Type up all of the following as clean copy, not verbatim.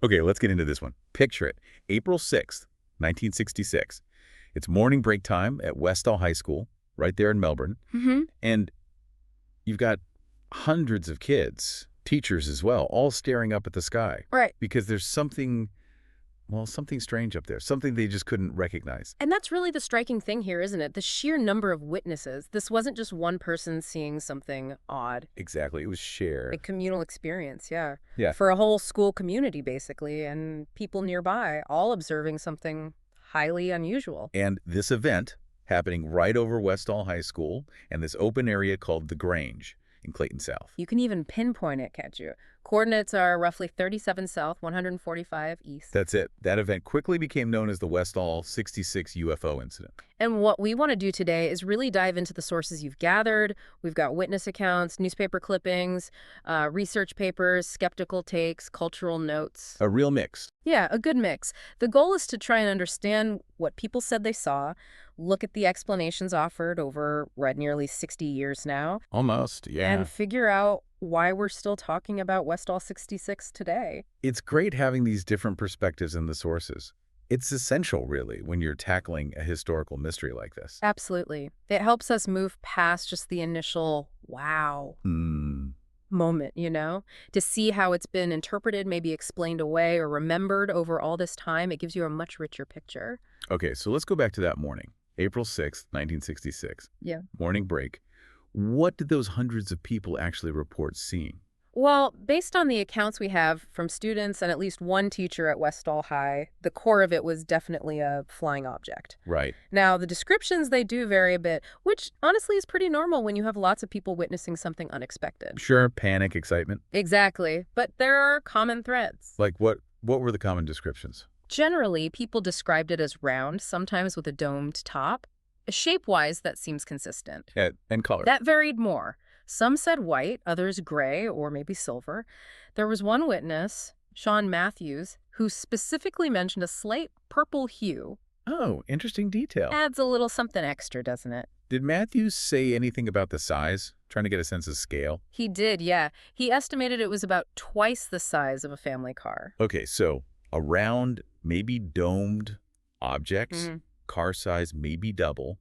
Okay, let's get into this one. Picture it. April 6th, 1966. It's morning break time at Westall High School, right there in Melbourne. Hmm. And you've got hundreds of kids, teachers as well, all staring up at the sky. Right. Because there's something, well, something strange up there, something they just couldn't recognize. And that's really the striking thing here, isn't it? The sheer number of witnesses. This wasn't just one person seeing something odd. Exactly. It was A shared. communal experience, yeah. Yeah. For a whole school community, basically, and people nearby, all observing something highly unusual. And this event happening right over Westall High School and this open area called the Grange in Clayton South. You can even pinpoint it, can't you? Coordinates are roughly 37 south, 145 east. That's it. That event quickly became known as the Westall 66 UFO incident. And what we want to do today is really dive into the sources you've gathered. We've got witness accounts, newspaper clippings, research papers, skeptical takes, cultural notes. A real mix. Yeah, a good mix. The goal is to try and understand what people said they saw, look at the explanations offered over nearly 60 years now, Almost, yeah. and figure out why we're still talking about Westall 66 today. It's great having these different perspectives in the sources. It's essential, really, when you're tackling a historical mystery like this. Absolutely. It helps us move past just the initial wow Hmm. moment, to see how it's been interpreted, maybe explained away or remembered over all this time. It gives you a much richer picture. Okay, so let's go back to that morning, April 6th, 1966. Yeah. Morning break. What did those hundreds of people actually report seeing? Well, based on the accounts we have from students and at least one teacher at Westall High, the core of it was definitely a flying object. Right. Now, the descriptions, they do vary a bit, which honestly is pretty normal when you have lots of people witnessing something unexpected. Sure, panic, excitement. Exactly. But there are common threads. Like what were the common descriptions? Generally, people described it as round, sometimes with a domed top. Shape-wise, that seems consistent. And color. That varied more. Some said white, others gray, or maybe silver. There was one witness, Sean Matthews, who specifically mentioned a slight purple hue. Oh, interesting detail. Adds a little something extra, doesn't it? Did Matthews say anything about the size? Trying to get a sense of scale? He did, yeah. He estimated it was about twice the size of a family car. Okay, so a round, maybe domed objects, Mhm. car size maybe double,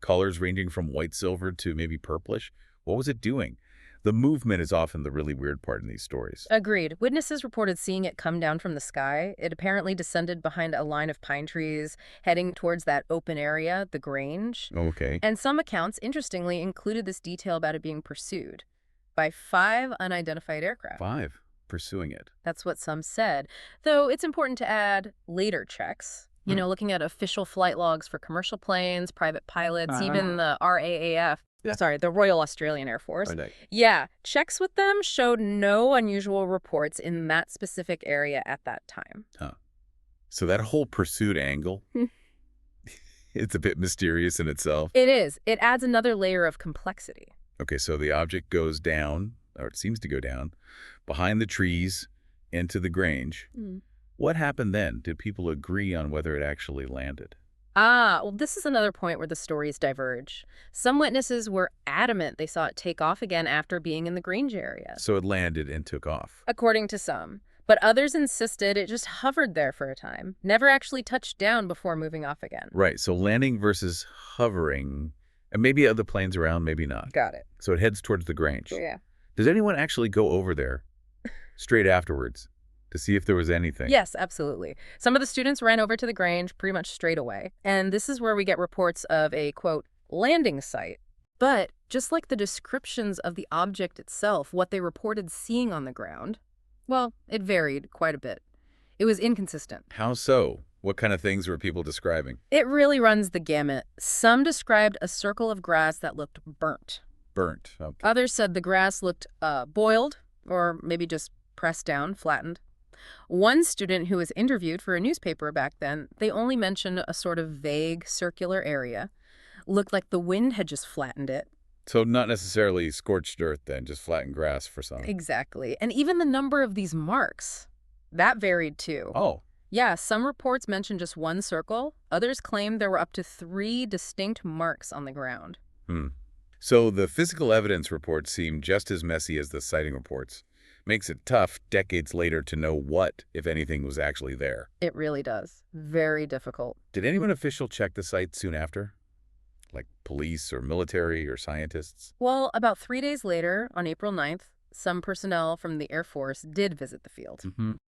colors ranging from white silver to maybe purplish. What was it doing? The movement is often the really weird part in these stories. Agreed. Witnesses reported seeing it come down from the sky. It apparently descended behind a line of pine trees, heading towards that open area, the Grange. Okay. And some accounts, interestingly, included this detail about it being pursued by 5 unidentified aircraft. 5. Pursuing it. That's what some said. Though it's important to add later checks. Looking at official flight logs for commercial planes, private pilots, even the RAAF. Yeah. Sorry, the Royal Australian Air Force. Right. Yeah, checks with them showed no unusual reports in that specific area at that time. So that whole pursuit angle, it's a bit mysterious in itself. It is. It adds another layer of complexity. Okay, so the object goes down, or it seems to go down, behind the trees into the Grange. What happened then? Did people agree on whether it actually landed? Well, this is another point where the stories diverge. Some witnesses were adamant they saw it take off again after being in the Grange area, So it landed and took off. according to some. But others insisted it just hovered there for a time, never actually touched down before moving off again. Right, so landing versus hovering, and maybe other planes around, maybe not. Got it. So it heads towards the Grange. Yeah. Does anyone actually go over there straight afterwards to see if there was anything? Yes, absolutely. Some of the students ran over to the Grange pretty much straight away. And this is where we get reports of a, quote, landing site. But just like the descriptions of the object itself, what they reported seeing on the ground, well, it varied quite a bit. It was inconsistent. How so? What kind of things were people describing? It really runs the gamut. Some described a circle of grass that looked burnt. Burnt. Okay. Others said the grass looked boiled, or maybe just pressed down, flattened. One student who was interviewed for a newspaper back then, they only mentioned a sort of vague circular area. Looked like the wind had just flattened it. So not necessarily scorched earth then, just flattened grass for some. Exactly. And even the number of these marks, that varied too. Oh, Yeah, some reports mentioned just one circle. Others claimed there were up to 3 distinct marks on the ground. So the physical evidence reports seem just as messy as the sighting reports. Makes it tough decades later to know what, if anything, was actually there. It really does. Very difficult. Did anyone official check the site soon after? Like police or military or scientists? Well, about 3 days later, on April 9th, some personnel from the Air Force did visit the field.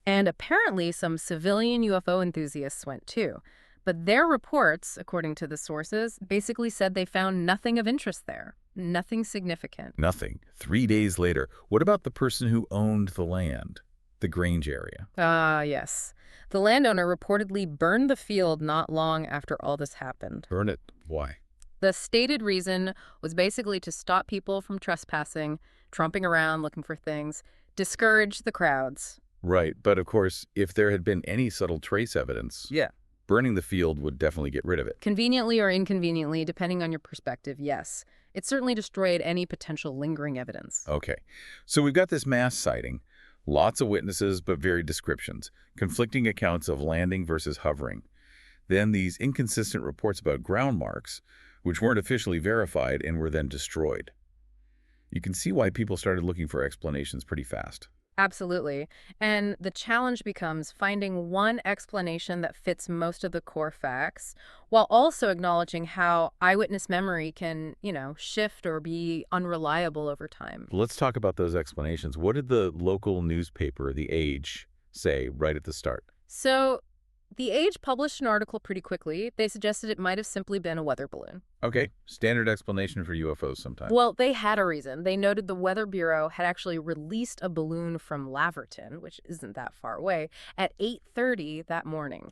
And apparently some civilian UFO enthusiasts went too. But their reports, according to the sources, basically said they found nothing of interest there. Nothing significant. Nothing. 3 days later. What about the person who owned the land? The Grange area? Yes. The landowner reportedly burned the field not long after all this happened. Burn it. Why? The stated reason was basically to stop people from trespassing, tromping around looking for things, discourage the crowds. Right, but of course, if there had been any subtle trace evidence, burning the field would definitely get rid of it. Conveniently or inconveniently, depending on your perspective, yes. It certainly destroyed any potential lingering evidence. Okay, so we've got this mass sighting, lots of witnesses but varied descriptions, conflicting accounts of landing versus hovering. Then these inconsistent reports about ground marks, which weren't officially verified and were then destroyed. You can see why people started looking for explanations pretty fast. Absolutely. And the challenge becomes finding one explanation that fits most of the core facts, while also acknowledging how eyewitness memory can, shift or be unreliable over time. Let's talk about those explanations. What did the local newspaper, The Age, say right at the start? So, The Age published an article pretty quickly. They suggested it might have simply been a weather balloon. Okay, standard explanation for UFOs sometimes. Well, they had a reason. They noted the Weather Bureau had actually released a balloon from Laverton, which isn't that far away, at 8:30 that morning.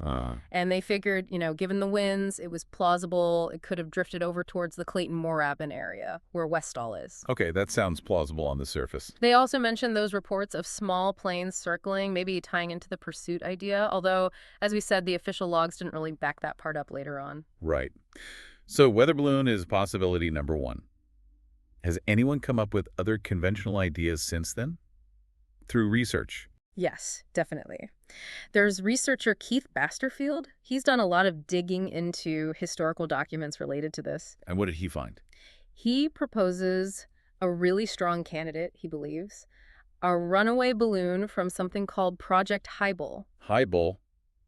And they figured, given the winds, it was plausible it could have drifted over towards the Clayton-Moorabbin area, where Westall is. Okay, that sounds plausible on the surface. They also mentioned those reports of small planes circling, maybe tying into the pursuit idea, although, as we said, the official logs didn't really back that part up later on. Right. So weather balloon is possibility number one. Has anyone come up with other conventional ideas since then? Through research? Yes, definitely. There's researcher Keith Basterfield. He's done a lot of digging into historical documents related to this. And what did he find? He proposes a really strong candidate, he believes, a runaway balloon from something called Project Hybel. Hybel?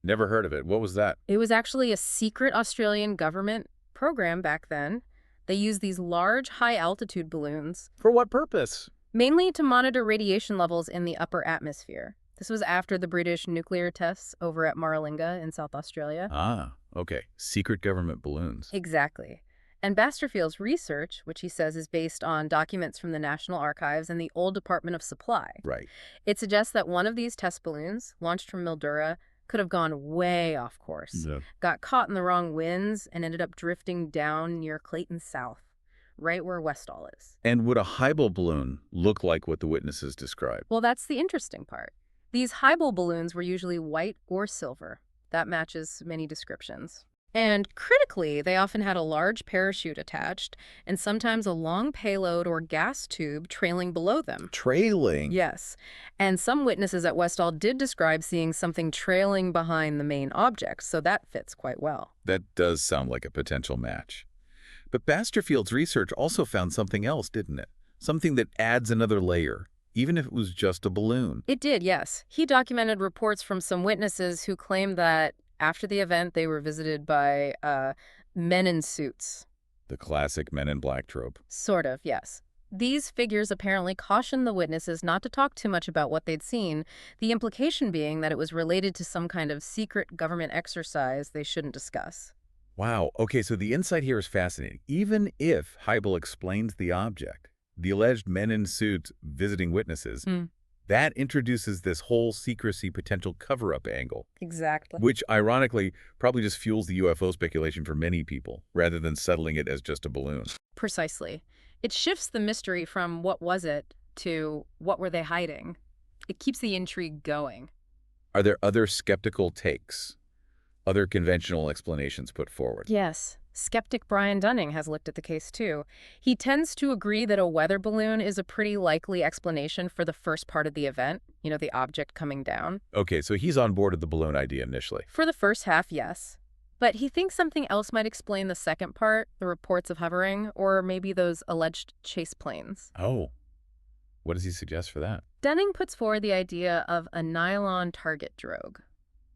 Never heard of it. What was that? It was actually a secret Australian government program back then. They used these large, high-altitude balloons. For what purpose? Mainly to monitor radiation levels in the upper atmosphere. This was after the British nuclear tests over at Maralinga in South Australia. Okay. Secret government balloons. Exactly. And Basterfield's research, which he says is based on documents from the National Archives and the old Department of Supply. Right. It suggests that one of these test balloons, launched from Mildura, could have gone way off course, got caught in the wrong winds, and ended up drifting down near Clayton South, right where Westall is. And would a Hybel balloon look like what the witnesses described? Well, that's the interesting part. These Hybel balloons were usually white or silver. That matches many descriptions. And critically, they often had a large parachute attached and sometimes a long payload or gas tube trailing below them. Trailing? Yes. And some witnesses at Westall did describe seeing something trailing behind the main object, so that fits quite well. That does sound like a potential match. But Basterfield's research also found something else, didn't it? Something that adds another layer, even if it was just a balloon. It did, yes. He documented reports from some witnesses who claimed that after the event, they were visited by men in suits. The classic Men in Black trope. Sort of, yes. These figures apparently cautioned the witnesses not to talk too much about what they'd seen, the implication being that it was related to some kind of secret government exercise they shouldn't discuss. Wow. Okay, so the insight here is fascinating. Even if Hybel explains the object, the alleged men in suits visiting witnesses, that introduces this whole secrecy potential cover-up angle. Exactly. Which, ironically, probably just fuels the UFO speculation for many people, rather than settling it as just a balloon. Precisely. It shifts the mystery from what was it to what were they hiding. It keeps the intrigue going. Are there other skeptical takes? Other conventional explanations put forward? Yes. Skeptic Brian Dunning has looked at the case too. He tends to agree that a weather balloon is a pretty likely explanation for the first part of the event, the object coming down. Okay, so he's on board with the balloon idea initially. For the first half, yes. But he thinks something else might explain the second part, the reports of hovering, or maybe those alleged chase planes. Oh. What does he suggest for that? Dunning puts forward the idea of a nylon target drogue.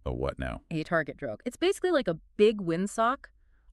Oh, what now? A target drogue. It's basically like a big windsock,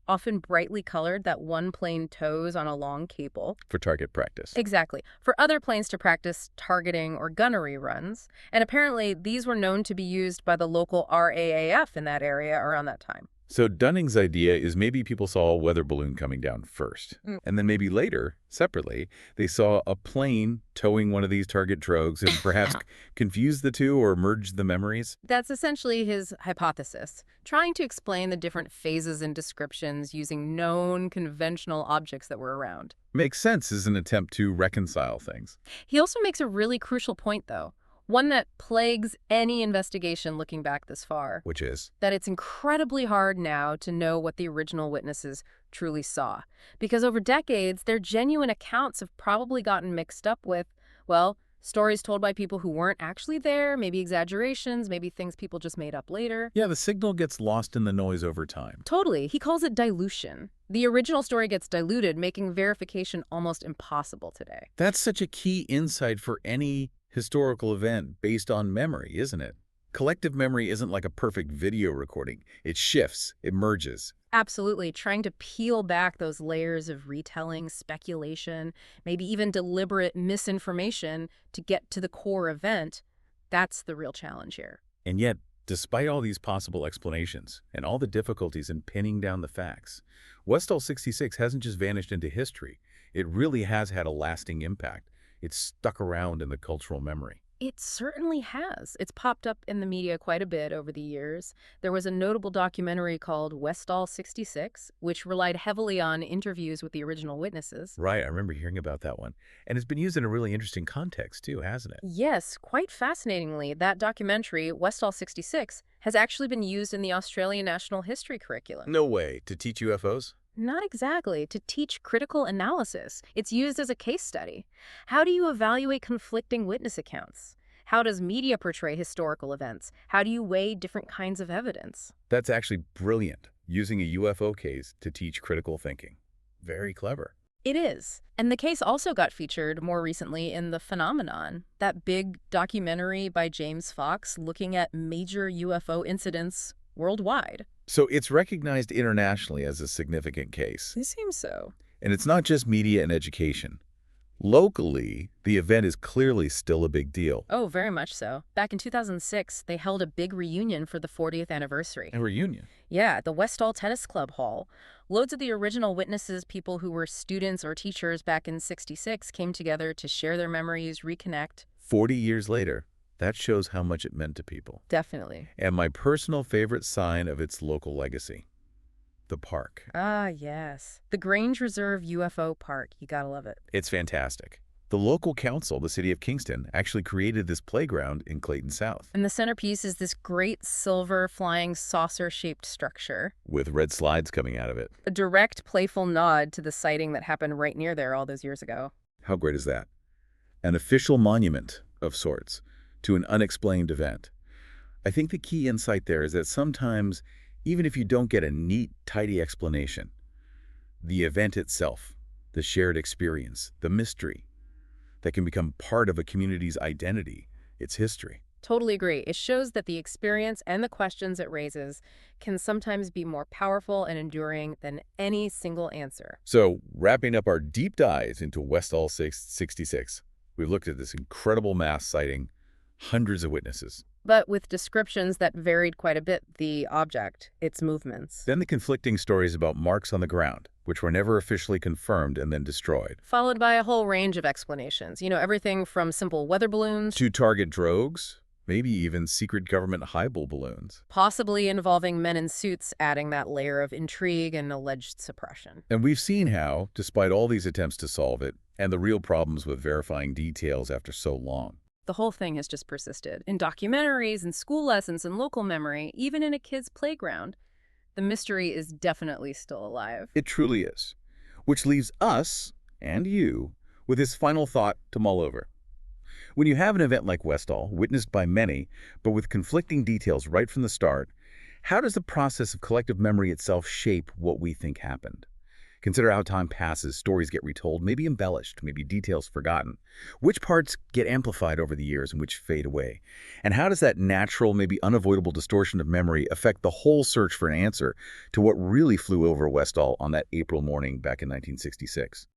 often brightly colored, that one plane tows on a long cable. For target practice. Exactly. For other planes to practice targeting or gunnery runs. And apparently these were known to be used by the local RAAF in that area around that time. So Dunning's idea is maybe people saw a weather balloon coming down first. And then maybe later, separately, they saw a plane towing one of these target drogues and perhaps confused the two or merged the memories. That's essentially his hypothesis, trying to explain the different phases and descriptions using known conventional objects that were around. Makes sense as an attempt to reconcile things. He also makes a really crucial point, though, one that plagues any investigation looking back this far. Which is? That it's incredibly hard now to know what the original witnesses truly saw. Because over decades, their genuine accounts have probably gotten mixed up with, well, stories told by people who weren't actually there, maybe exaggerations, maybe things people just made up later. Yeah, the signal gets lost in the noise over time. Totally. He calls it dilution. The original story gets diluted, making verification almost impossible today. That's such a key insight for any historical event based on memory, isn't it? Collective memory isn't like a perfect video recording. It shifts, it merges. Absolutely. Trying to peel back those layers of retelling, speculation, maybe even deliberate misinformation to get to the core event, that's the real challenge here. And yet, despite all these possible explanations and all the difficulties in pinning down the facts, Westall 66 hasn't just vanished into history. It really has had a lasting impact. It's stuck around in the cultural memory. It certainly has. It's popped up in the media quite a bit over the years. There was a notable documentary called Westall 66, which relied heavily on interviews with the original witnesses. Right, I remember hearing about that one. And it's been used in a really interesting context too, hasn't it? Yes, quite fascinatingly, that documentary, Westall 66, has actually been used in the Australian National History curriculum. No way. To teach UFOs? Not exactly. To teach critical analysis. It's used as a case study. How do you evaluate conflicting witness accounts? How does media portray historical events? How do you weigh different kinds of evidence? That's actually brilliant, using a UFO case to teach critical thinking. Very clever. It is. And the case also got featured more recently in The Phenomenon, that big documentary by James Fox looking at major UFO incidents worldwide. So it's recognized internationally as a significant case. It seems so. And it's not just media and education. Locally, the event is clearly still a big deal. Oh, very much so. Back in 2006, they held a big reunion for the 40th anniversary. A reunion? Yeah, the Westall Tennis Club Hall. Loads of the original witnesses, people who were students or teachers back in '66, came together to share their memories, reconnect. 40 years later, that shows how much it meant to people. Definitely. And my personal favorite sign of its local legacy, the park. Ah, yes. The Grange Reserve UFO Park. You gotta love it. It's fantastic. The local council, the city of Kingston, actually created this playground in Clayton South. And the centerpiece is this great silver flying saucer-shaped structure. With red slides coming out of it. A direct, playful nod to the sighting that happened right near there all those years ago. How great is that? An official monument of sorts to an unexplained event. I think the key insight there is that sometimes, even if you don't get a neat, tidy explanation, the event itself, the shared experience, the mystery, that can become part of a community's identity, its history. Totally agree. It shows that the experience and the questions it raises can sometimes be more powerful and enduring than any single answer. So, wrapping up our deep dives into Westall 66, we've looked at this incredible mass sighting, hundreds of witnesses. But with descriptions that varied quite a bit, the object, its movements. Then the conflicting stories about marks on the ground, which were never officially confirmed and then destroyed. Followed by a whole range of explanations. You know, everything from simple weather balloons To target drogues, maybe even secret government highball balloons. possibly involving men in suits, adding that layer of intrigue and alleged suppression. And we've seen how, despite all these attempts to solve it, and the real problems with verifying details after so long, The whole thing has just persisted. In documentaries, in school lessons, in local memory, even in a kid's playground, the mystery is definitely still alive. it truly is. Which leaves us, and you, with this final thought to mull over. When you have an event like Westall, witnessed by many, but with conflicting details right from the start, how does the process of collective memory itself shape what we think happened? Consider how time passes, stories get retold, maybe embellished, maybe details forgotten. Which parts get amplified over the years and which fade away? And how does that natural, maybe unavoidable distortion of memory affect the whole search for an answer to what really flew over Westall on that April morning back in 1966?